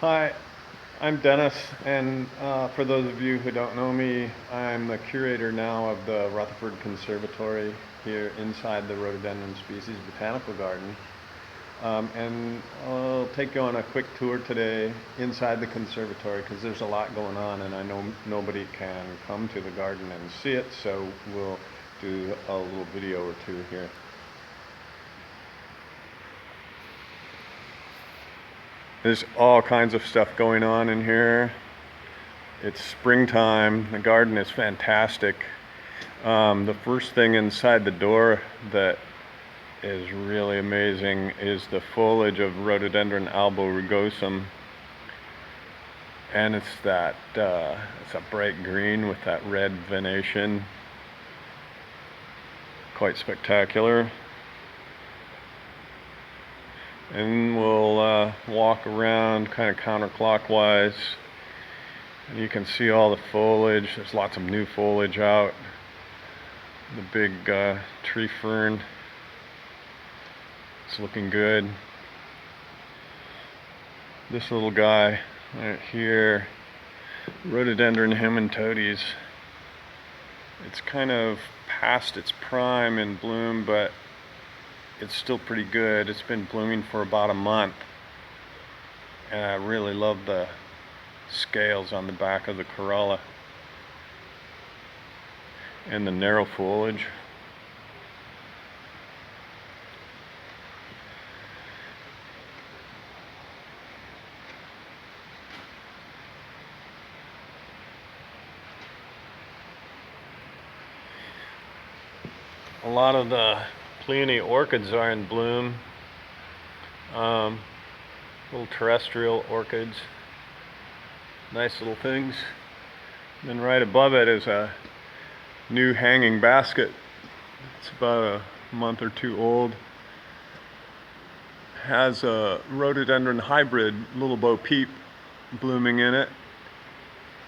Hi, I'm Dennis, and for those of you who don't know me, I'm the curator now of the Rutherford Conservatory here inside the Rhododendron Species Botanical Garden. And I'll take you on a quick tour today inside the conservatory because there's a lot going on and I know nobody can come to the garden and see it, so we'll do a little video or two here. There's all kinds of stuff going on in here. It's springtime. The garden is fantastic. The first thing inside the door that is really amazing is the foliage of Rhododendron alborugosum. And it's a bright green with that red venation. Quite spectacular. And we'll walk around kind of counterclockwise, and you can see all the foliage. There's lots of new foliage out. The big tree fern, it's looking good. This little guy right here, Rhododendron hematodes, it's kind of past its prime in bloom, but it's still pretty good. It's been blooming for about a month, and I really love the scales on the back of the corolla and the narrow foliage. A lot of the peony orchids are in bloom. Little terrestrial orchids, nice little things. And then right above it is a new hanging basket. It's about a month or two old. Has a rhododendron hybrid little bo peep blooming in it,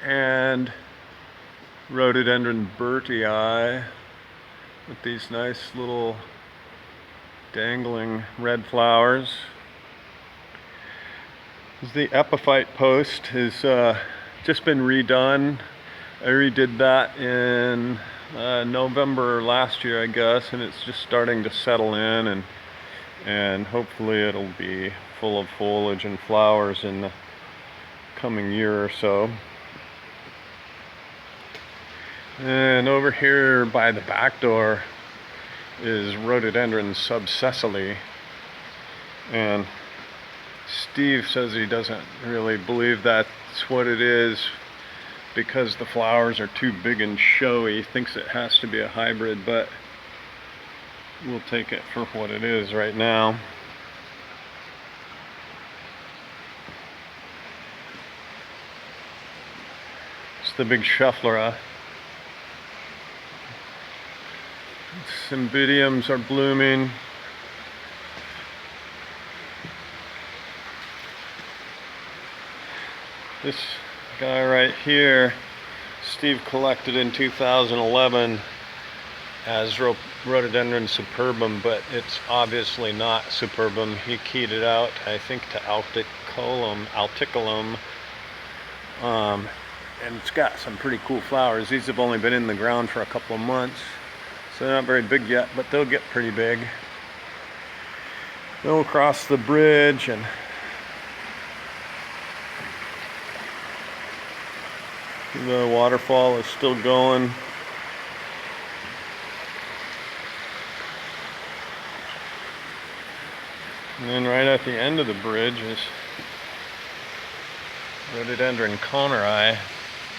and rhododendron birtii with these nice little dangling red flowers. The epiphyte post has just been redone. I redid that in November last year, I guess, and it's just starting to settle in, and hopefully it'll be full of foliage and flowers in the coming year or so. And over here by the back door is Rhododendron subsessile, and Steve says he doesn't really believe that's what it is because the flowers are too big and showy. He thinks it has to be a hybrid, but we'll take it for what it is right now. It's the big Schefflera. Cymbidiums are blooming. This guy right here, Steve collected in 2011 as Rhododendron superbum, but it's obviously not superbum. He keyed it out, I think, to alticulum, and it's got some pretty cool flowers. These have only been in the ground for a couple of months, so they're not very big yet, but they'll get pretty big. Then we'll cross the bridge, and the waterfall is still going. And then right at the end of the bridge is Rhododendron coneri.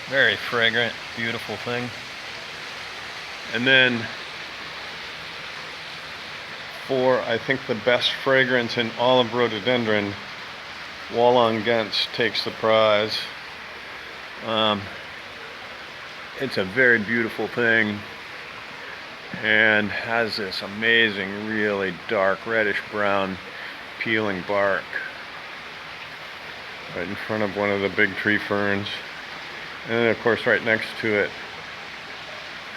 Very fragrant, beautiful thing. And then for, I think, the best fragrance in all of rhododendron, Wallongense takes the prize. It's a very beautiful thing and has this amazing, really dark reddish brown peeling bark right in front of one of the big tree ferns. And then of course right next to it,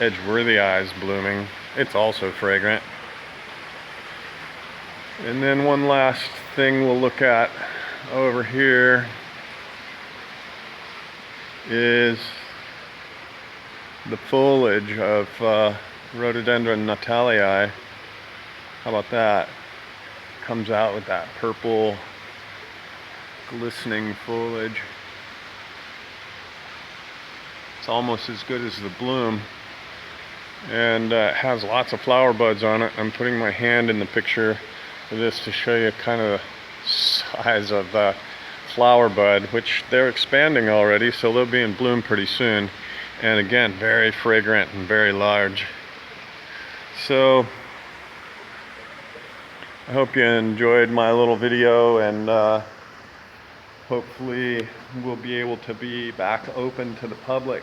Edgeworthii blooming. It's also fragrant. And then one last thing we'll look at over here is the foliage of Rhododendron natalii. How about that? Comes out with that purple glistening foliage. It's almost as good as the bloom, and it has lots of flower buds on it. I'm putting my hand in the picture of this to show you kind of the size of the flower bud, which they're expanding already, so they'll be in bloom pretty soon. And again, very fragrant and very large. So I hope you enjoyed my little video, and hopefully we'll be able to be back open to the public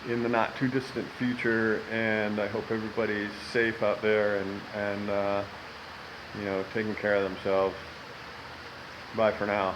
in the not too distant future, and I hope everybody's safe out there and you know, taking care of themselves. Bye for now.